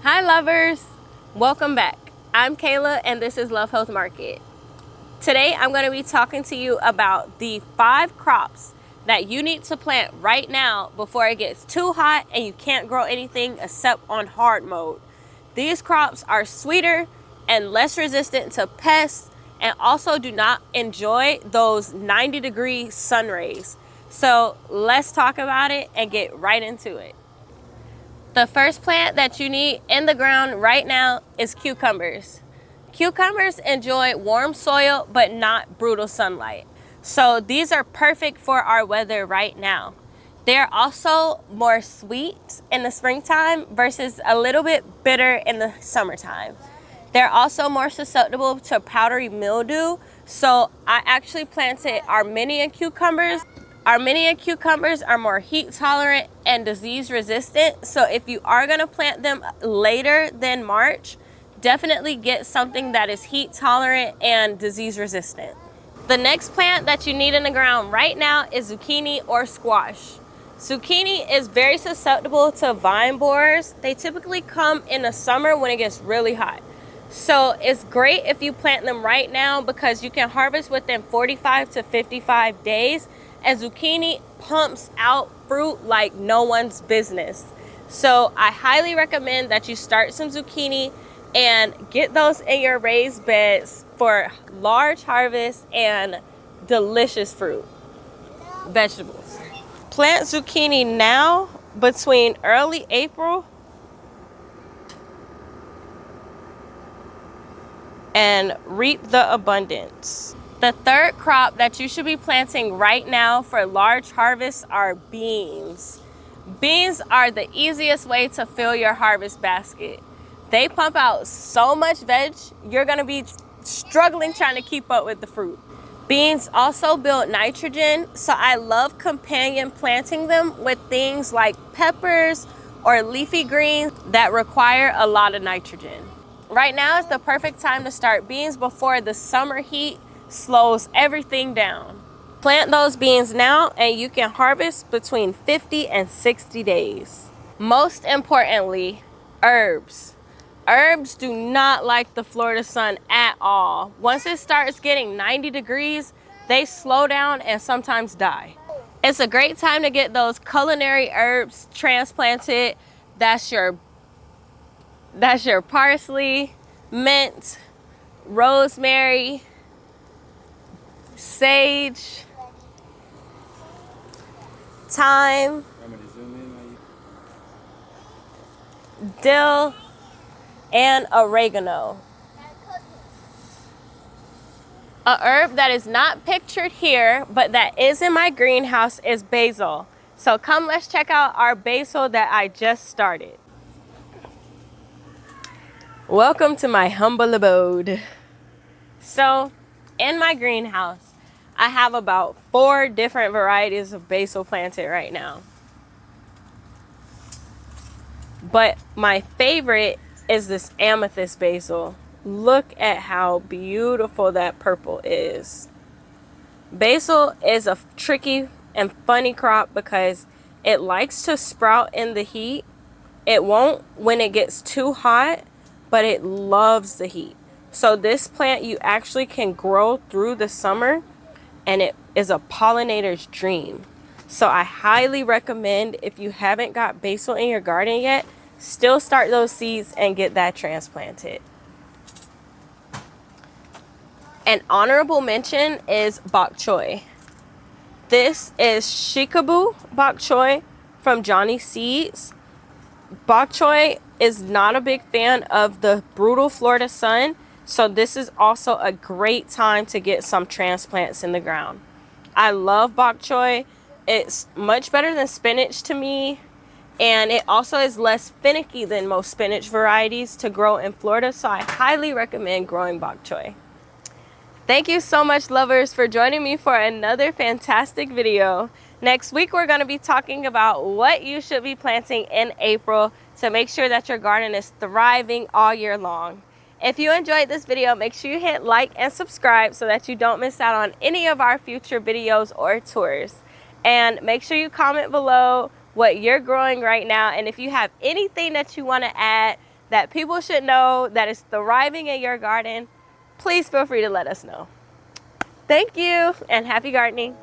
Hi lovers, welcome back. I'm Kayla and this is Love Health Market. Today I'm going to be talking to you about the 5 crops that you need to plant right now before it gets too hot and you can't grow anything except on hard mode. These crops are sweeter and less resistant to pests and also do not enjoy those 90-degree sun rays. So let's talk about it and get right into it. The first plant that you need in the ground right now is cucumbers. Cucumbers enjoy warm soil but not brutal sunlight. So these are perfect for our weather right now. They're also more sweet in the springtime versus a little bit bitter in the summertime. They're also more susceptible to powdery mildew. So I actually planted Armenian cucumbers. Armenian cucumbers are more heat tolerant and disease resistant. So if you are going to plant them later than March, definitely get something that is heat tolerant and disease resistant. The next plant that you need in the ground right now is zucchini or squash. Zucchini is very susceptible to vine borers. They typically come in the summer when it gets really hot. So it's great if you plant them right now because you can harvest within 45 to 55 days. And zucchini pumps out fruit like no one's business. So I highly recommend that you start some zucchini and get those in your raised beds for large harvest and delicious fruit, vegetables. Plant zucchini now between early April and reap the abundance. The third crop that you should be planting right now for large harvests are beans. Beans are the easiest way to fill your harvest basket. They pump out so much veg, you're gonna be struggling trying to keep up with the fruit. Beans also build nitrogen, so I love companion planting them with things like peppers or leafy greens that require a lot of nitrogen. Right now is the perfect time to start beans before the summer heat slows everything down. Plant those beans now and you can harvest between 50 and 60 days. Most importantly, herbs. Herbs do not like the Florida sun at all. Once it starts getting 90 degrees, they slow down and sometimes die. It's a great time to get those culinary herbs transplanted. That's your parsley, mint, rosemary, sage, thyme, dill, and oregano. A herb that is not pictured here, but that is in my greenhouse is basil. So come, let's check out our basil that I just started. Welcome to my humble abode. So in my greenhouse, I have about 4 different varieties of basil planted right now. But my favorite is this amethyst basil. Look at how beautiful that purple is. Basil is a tricky and funny crop because it likes to sprout in the heat. It won't when it gets too hot, but it loves the heat. So this plant you actually can grow through the summer and it is a pollinator's dream. So I highly recommend, if you haven't got basil in your garden yet, still start those seeds and get that transplanted. An honorable mention is Bok Choy. This is Shikaboo Bok Choy from Johnny Seeds. Bok Choy is not a big fan of the brutal Florida sun, so this is also a great time to get some transplants in the ground. I love bok choy. It's much better than spinach to me, and it also is less finicky than most spinach varieties to grow in Florida, so I highly recommend growing bok choy. Thank you so much, lovers, for joining me for another fantastic video. Next week, we're going to be talking about what you should be planting in April to make sure that your garden is thriving all year long. If you enjoyed this video, make sure you hit like and subscribe so that you don't miss out on any of our future videos or tours. And make sure you comment below what you're growing right now. And if you have anything that you want to add, that people should know that is thriving in your garden, please feel free to let us know. Thank you and happy gardening.